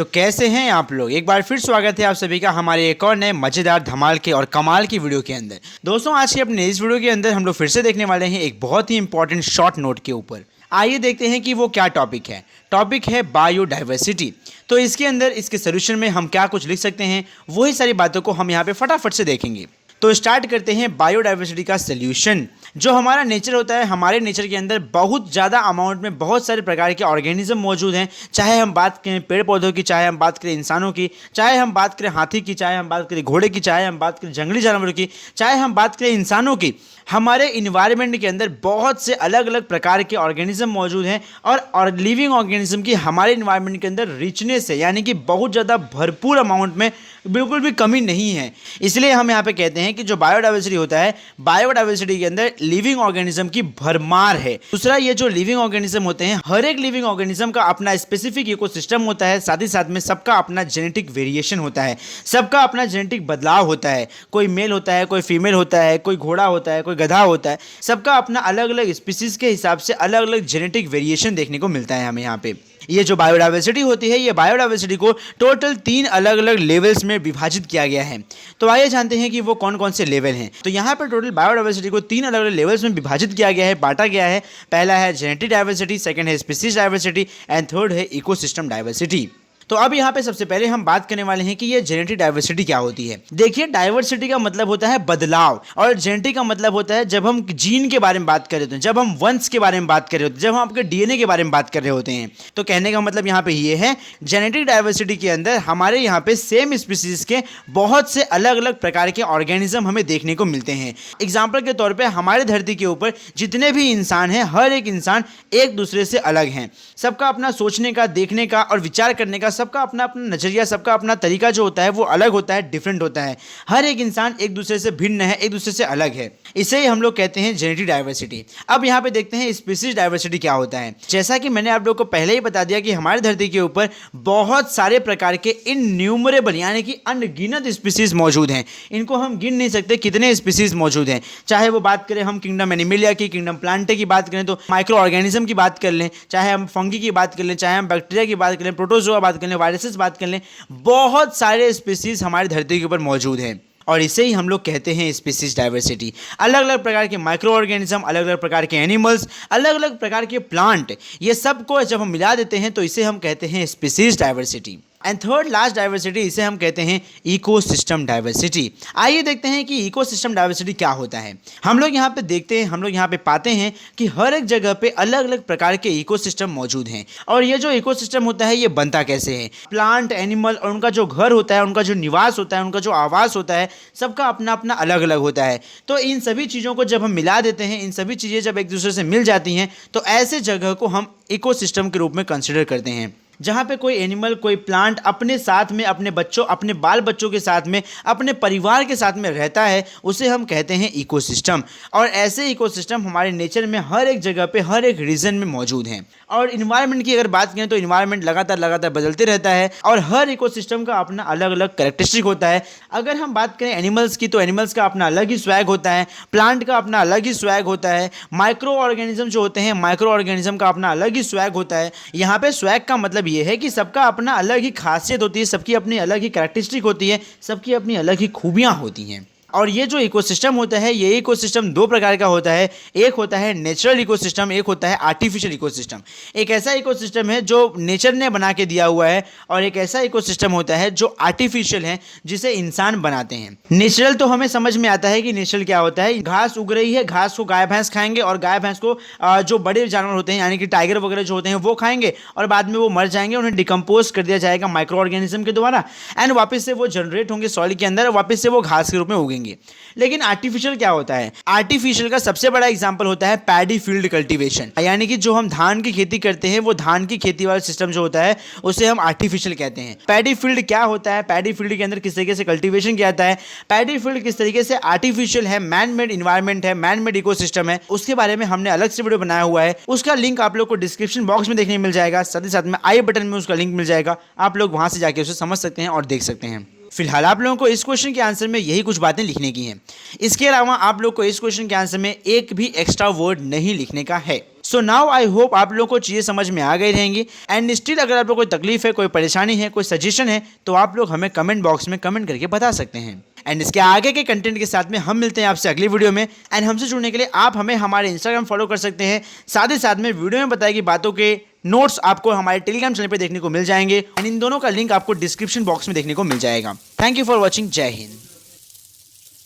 तो कैसे हैं आप लोग। एक बार फिर स्वागत है आप सभी का हमारे एक और नए मजेदार धमाल के और कमाल की वीडियो के अंदर। दोस्तों आज की अपने इस वीडियो के अंदर हम लोग फिर से देखने वाले हैं एक बहुत ही इंपॉर्टेंट शॉर्ट नोट के ऊपर। आइए देखते हैं कि वो क्या टॉपिक है। टॉपिक है बायोडाइवर्सिटी। तो इसके अंदर इसके सोल्यूशन में हम क्या कुछ लिख सकते हैं वही सारी बातों को हम यहाँ पे फटाफट से देखेंगे। तो स्टार्ट करते हैं बायोडाइवर्सिटी का सोल्यूशन। जो हमारा नेचर होता है, हमारे नेचर के अंदर बहुत ज़्यादा अमाउंट में बहुत सारे प्रकार के ऑर्गेनिज्म मौजूद हैं। चाहे हम बात करें पेड़ पौधों की, चाहे हम बात करें इंसानों की, चाहे हम बात करें हाथी की, चाहे हम बात करें घोड़े की, चाहे हम बात करें जंगली जानवरों की, चाहे हम बात करें इंसानों की। हमारे इन्वायरमेंट के अंदर बहुत से अलग अलग प्रकार के ऑर्गेनिज्म मौजूद हैं और लिविंग ऑर्गेनिज्म की हमारे इन्वायरमेंट के अंदर रिचनेस है, यानी कि बहुत ज़्यादा भरपूर अमाउंट में बिल्कुल भी कमी नहीं है। इसलिए हम यहाँ पे कहते हैं कि जो बायोडाइवर्सिटी होता है, बायोडाइवर्सिटी के अंदर लिविंग ऑर्गेनिज्म की भरमार है। दूसरा, ये जो लिविंग ऑर्गेनिज्म होते हैं, हर एक लिविंग ऑर्गेनिज्म का अपना स्पेसिफिक इकोसिस्टम होता है। साथ ही साथ में सबका अपना जेनेटिक वेरिएशन होता है, सबका अपना जेनेटिक बदलाव होता है। कोई मेल होता है, कोई फीमेल होता है, कोई घोड़ा होता है, कोई गधा होता है। सबका अपना अलग अलग स्पीसीज के हिसाब से अलग अलग जेनेटिक वेरिएशन देखने को मिलता है हमें यहाँ पे। ये जो बायोडाइवर्सिटी होती है, ये बायोडाइवर्सिटी को टोटल 3 अलग अलग लेवल्स में विभाजित किया गया है। तो आइए जानते हैं कि वो कौन कौन से लेवल हैं। तो यहाँ पर टोटल बायोडाइवर्सिटी को 3 अलग अलग लेवल्स में विभाजित किया गया है, बांटा गया है। पहला है जेनेटिक डाइवर्सिटी, सेकंड है स्पीसीज डाइवर्सिटी एंड थर्ड है इकोसिस्टम डाइवर्सिटी। तो अब यहाँ पे सबसे पहले हम बात करने वाले हैं कि ये जेनेटिक डाइवर्सिटी क्या होती है। देखिए, डाइवर्सिटी का मतलब होता है बदलाव और जेनेटिक का मतलब होता है जब हम जीन के बारे में बात कर रहे होते हैं, जब हम वंश के बारे में बात कर रहे होते हैं, जब हम आपके डीएनए के बारे में बात कर रहे होते हैं। तो कहने का मतलब यहाँ पे ये है, जेनेटिक डाइवर्सिटी के अंदर हमारे यहाँ पे सेम स्पीसीज के बहुत से अलग अलग प्रकार के ऑर्गेनिज्म हमें देखने को मिलते हैं। एग्जाम्पल के तौर पर हमारे धरती के ऊपर जितने भी इंसान हैं, हर एक इंसान एक दूसरे से अलग हैं। सबका अपना सोचने का, देखने का और विचार करने का सबका अपना अपना नजरिया, सबका अपना तरीका जो होता है वो अलग होता है, डिफरेंट होता है। हर एक इंसान एक दूसरे से भिन्न है, एक दूसरे से अलग है। इसे ही हम लोग कहते हैं जेनेटिक डाइवर्सिटी। अब यहाँ पे देखते हैं स्पीसीज डाइवर्सिटी क्या होता है। जैसा कि मैंने आप लोग को पहले ही बता दिया कि हमारी धरती के ऊपर बहुत सारे प्रकार के इनन्यूमरेबल यानी कि अनगिनत स्पीसीज मौजूद हैं। इनको हम गिन नहीं सकते कितने स्पीसीज मौजूद हैं। चाहे वो बात करें हम किंगडम एनिमेलिया की, किंगडम प्लांटे की बात करें, तो माइक्रो ऑर्गेनिज्म की बात कर लें, चाहे हम फंगी की बात कर लें, चाहे हम बैक्टीरिया की बात करें, प्रोटोजोआ बात कर लें, वायरसेस बात कर लें, बहुत सारे स्पीसीज हमारी धरती के ऊपर मौजूद हैं। और इसे ही हम लोग कहते हैं स्पीसीज डाइवर्सिटी। अलग अलग प्रकार के माइक्रो ऑर्गेनिज्म, अलग अलग प्रकार के एनिमल्स, अलग अलग प्रकार के प्लांट, ये सब को जब हम मिला देते हैं तो इसे हम कहते हैं species diversity. And third last diversity, इसे हम कहते हैं इकोसिस्टम डाइवर्सिटी। आइए देखते हैं कि इकोसिस्टम डाइवर्सिटी क्या होता है। हम लोग यहाँ पे देखते हैं, हम लोग यहाँ पे पाते हैं कि हर एक जगह पे अलग अलग प्रकार के इकोसिस्टम मौजूद हैं। और ये जो इकोसिस्टम होता है ये बनता कैसे है। प्लांट, एनिमल और उनका जो घर होता है, उनका जो निवास होता है, उनका जो आवास होता है, सबका अपना अपना अलग अलग होता है। तो इन सभी चीज़ों को जब हम मिला देते हैं, इन सभी चीज़ें जब एक दूसरे से मिल जाती हैं, तो ऐसे जगह को हम इकोसिस्टम के रूप में कंसिडर करते हैं। जहाँ पे कोई एनिमल, कोई प्लांट अपने साथ में, अपने बच्चों, अपने बाल बच्चों के साथ में, अपने परिवार के साथ में रहता है, उसे हम कहते हैं इकोसिस्टम। और ऐसे इकोसिस्टम हमारे नेचर में हर एक जगह पे, हर एक रीजन में मौजूद हैं। और इन्वायरमेंट की अगर बात करें तो इन्वायरमेंट लगातार बदलते रहता है और हर इकोसिस्टम का अपना अलग अलग कैरेक्टरिस्टिक होता है। अगर हम बात करें एनिमल्स की, तो एनिमल्स का अपना अलग ही स्वैग होता है, प्लांट का अपना अलग ही स्वैग होता है, माइक्रो ऑर्गेनिज्म जो होते हैं, माइक्रो ऑर्गेनिज्म का अपना अलग ही स्वैग होता है। यहाँ पे स्वैग का मतलब ये है कि सबका अपना अलग ही खासियत होती है, सबकी अपनी अलग ही कैरेक्टरिस्टिक होती है, सबकी अपनी अलग ही खूबियाँ होती हैं। और ये जो इकोसिस्टम होता है, ये इकोसिस्टम 2 प्रकार का होता है। एक होता है नेचुरल इकोसिस्टम, एक होता है आर्टिफिशियल इकोसिस्टम। एक ऐसा इकोसिस्टम है जो नेचर ने बना के दिया हुआ है और एक ऐसा इकोसिस्टम होता है जो आर्टिफिशियल है, जिसे इंसान बनाते हैं। नेचुरल तो हमें समझ में आता है कि नेचुरल क्या होता है। घास उग रही है, घास को गाय भैंस खाएंगे और गाय भैंस को जो बड़े जानवर होते हैं यानी कि टाइगर वगैरह जो होते हैं वो खाएंगे और बाद में वो मर जाएंगे, उन्हें डिकम्पोज कर दिया जाएगा माइक्रो ऑर्गेनिज्म के द्वारा एंड वापस से वो जनरेट होंगे सॉइल के अंदर, वापस से वो घास के रूप में उगेंगे। लेकिन आर्टिफिशियल क्या होता है। आर्टिफिशियल का सबसे बड़ा एग्जांपल होता है पैडी फील्ड कल्टीवेशन, यानी कि जो हम धान की खेती करते हैं, वो धान की खेती वाला सिस्टम जो होता है उसे हम आर्टिफिशियल कहते हैं। पैडी फील्ड क्या होता है, पैडी फील्ड के अंदर किस तरीके से कल्टीवेशन किया जाता है, पैडी फील्ड किस तरीके से आर्टिफिशियल है, मैन मेड इन्वायरमेंट है, मैन मेड इकोसिस्टम है, उसके बारे में हमने अलग से वीडियो बनाया हुआ है। उसका लिंक आप लोग को डिस्क्रिप्शन बॉक्स में देखने मिल जाएगा, साथ ही साथ में आई बटन में उसका लिंक मिल जाएगा, आप लोग वहां से जाके उसे समझ सकते हैं और देख सकते हैं। फिलहाल आप लोगों को इस क्वेश्चन के आंसर में यही कुछ बातें लिखने की हैं। इसके अलावा आप लोग को इस क्वेश्चन के आंसर में एक भी एक्स्ट्रा वर्ड नहीं लिखने का है। सो नाउ आई होप आप लोगों को चीज़ें समझ में आ गई रहेंगी। एंड स्टिल अगर आप लोग कोई तकलीफ है, कोई परेशानी है, कोई सजेशन है, तो आप लोग हमें कमेंट बॉक्स में कमेंट करके बता सकते हैं। एंड इसके आगे के कंटेंट के साथ में हम मिलते हैं आपसे अगली वीडियो में। एंड हमसे जुड़ने के लिए आप हमें हमारे इंस्टाग्राम फॉलो कर सकते हैं। साथ ही साथ में वीडियो में बताई गई बातों के नोट्स आपको हमारे टेलीग्राम चैनल पे देखने को मिल जाएंगे। एंड इन दोनों का लिंक आपको डिस्क्रिप्शन बॉक्स में देखने को मिल जाएगा। Thank you for watching. जय हिंद।